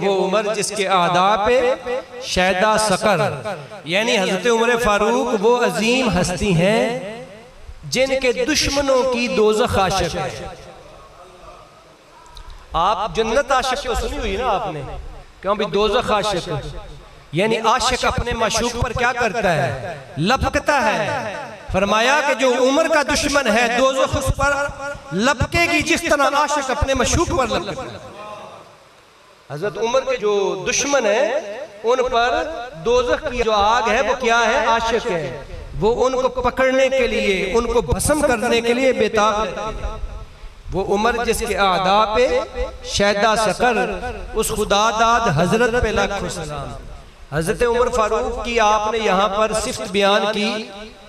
वो उमर जिसके आदा पे शैदा सकर, यानी हजरत उमर फारूक वो अजीम हस्ती हैं जिनके दुश्मनों की दोज़ख आशिक है। आप जन्नत आशिक सुनी हुई ना आपने, क्यों भी दोज़ख आशिक, यानी आशिक अपने माशूक पर क्या करता है, लपकता है। फरमाया कि जो उमर का दुश्मन है दोज़ख उस पर लपकेगी जिस तरह आशिक अपने माशूक पर लपकता है। हजरत उमर के जो दुश्मन है उन पर दोज़ख की जो आग है वो क्या है, आशिक है। वो उनको पकड़ने के लिए, उनको भस्म करने के लिए बेताब है। वो उमर जिसके आदा पे शैदा सकर, उस खुदादाद हजरत पे लाखों सलाम। हजरत उमर फारूक की आपने यहाँ पर सिफ्त बयान की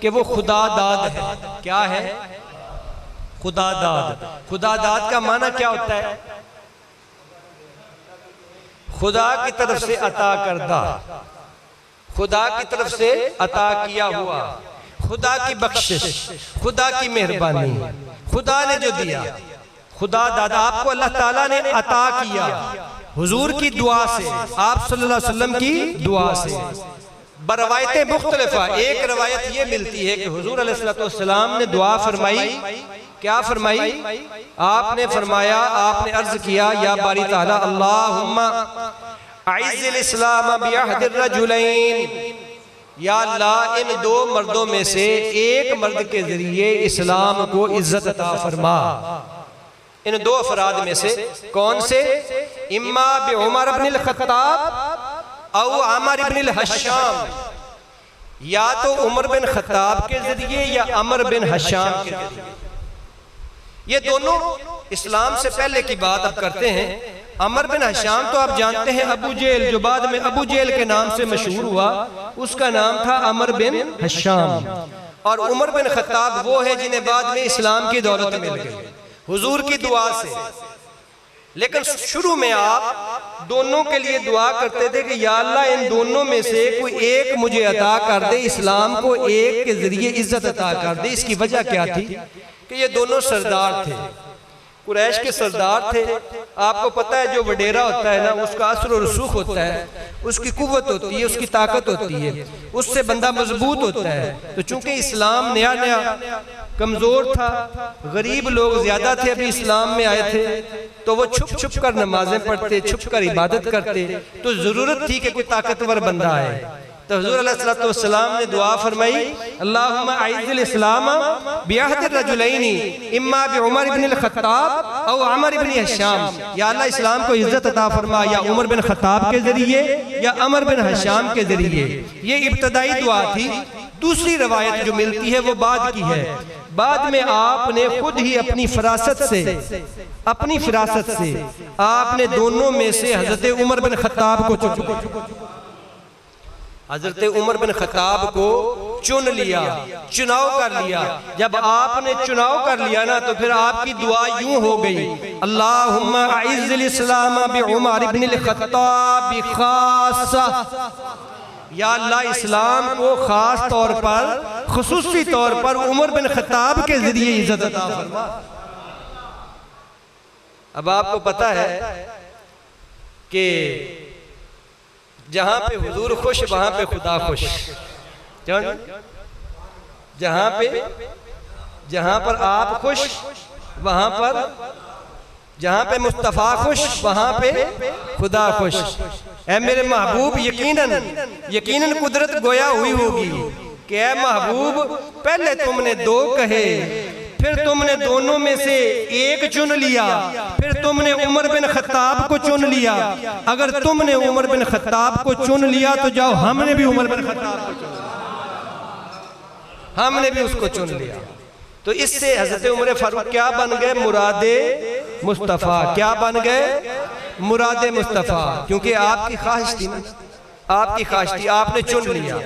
कि वो खुदादाद है। क्या है खुदादाद? खुदादाद का माना क्या होता है? खुदा की तरफ से अता करदा, खुदा की तरफ से अता किया हुआ, खुदा की बख्शिश, खुदा की मेहरबानी, खुदा ने जो दिया। खुदा दादा आपको अल्लाह ताला ने अता किया हुजूर की दुआ से, आप सल्लल्लाहु अलैहि वसल्लम की दुआ से। बरवायतें मुख्तलिफा, एक रवायत ये मिलती है कि हुजूर अलैहिस्सलातु वस्सलाम ने दुआ फरमाई। क्या फरमाई? आपने फरमाया, आपने अर्ज किया, या बारी ताला अल्लाहुम्मा अइज़्ज़िल इस्लाम बिअहदिर रजुलैन, या अल्लाह इन दो मर्दों में से एक मर्द के जरिए इस्लाम को इज्जत अता फरमा। इन दो अफराद में से कौन से? इम्मा बि उमर इब्नुल खत्ताब औ अमर इब्नुल हश्शाम, या तो उमर बिन खत्ताब के जरिए या अमर बिन हश्शाम के जरिए। ये दोनों इस्लाम से पहले की बात अब करते हैं। अमर बिन हश्शाम तो आप जानते हैं अबू जेल, जो बाद में अबू जेल के नाम से मशहूर हुआ, उसका नाम था अमर बिन हश्शाम। और उमर बिन खत्ताब वो है जिन्हें बाद में इस्लाम की दौलत मिल गई हुजूर की दुआ से। लेकिन शुरू में आप दोनों के लिए दुआ करते थे कि या अल्लाह इन दोनों में से कोई एक मुझे अता कर दे, इस्लाम को एक के जरिए इज्जत अता कर दे। इसकी वजह क्या थी कि ये दोनों सरदार थे, कुरैश के सरदार थे। आपको पता है जो वडेरा होता है ना, उसका असर और रसूख होता है, उसकी कुव्वत होती है, उसकी ताकत होती है, उससे बंदा मजबूत होता है। तो चूंकि इस्लाम नया नया कमजोर था, गरीब लोग ज्यादा थे, अभी इस्लाम में आए थे, तो वो छुप छुप कर नमाजें पढ़ते, छुप कर इबादत करते। तो जरूरत थी कि कोई ताकतवर बंदा आए। तो हुजूर अलैहिस्सलातु वस्सलाम ने दुआ फरमाई, अल्लाहुम्मा अइज़्ज़िल इस्लाम बिअहदिर रजुलैनी इम्मा बि उमर इब्नुल खत्ताब औ अमर इब्न हश्शाम, या अल्लाह इस्लाम को इज्जत अता फरमा या उमर बिन खत्ताब के जरिए या अमर बिन हश्शाम के जरिए। ये इब्तदाई दुआ थी। दूसरी रवायत जो मिलती है वो बाद की है। बाद में आपने खुद ही अपनी फिरासत से आपने दोनों में से हजरत उमर बिन खत्ताब को चुन लिया, चुनाव कर लिया। जब आपने चुनाव कर लिया ना, तो फिर आपकी दुआ यूं हो गई, अल्लाहुम्मा अइज़्ज़िल इस्लाम बि उमर इब्नुल खत्ताब खासा, या अल्लाह इस्लाम को खास तौर पर, खुसूसी तौर पर उमर बिन खत्ताब के जरिए इज्जत अता फरमा। अब आपको पता है कि जहां पे हुजूर खुश वहां पे खुदा खुश। जहां पर आप खुश वहां पर, जहां पे मुस्तफा खुश वहां पे खुदा खुश। ऐ मेरे महबूब यकीनन कुदरत गोया हुई होगी कि ऐ महबूब पहले तुमने दो कहे, फिर तुमने दोनों में से एक चुन लिया, फिर तुमने उमर बिन खत्ताब को चुन लिया। अगर तुमने उमर बिन खत्ताब को चुन लिया तो जाओ हमने भी उमर बिन खत्ताब को चुन लिया, हमने भी उसको चुन लिया। तो इससे हजरत उमर फारूक क्या बन गए? मुरादे मुस्तफ़ा। क्या बन गए? मुरादे मुस्तफ़ा। क्योंकि आपकी ख्वाहिश थी ना, आपकी ख्वाहिश थी, आपने चुन लिया।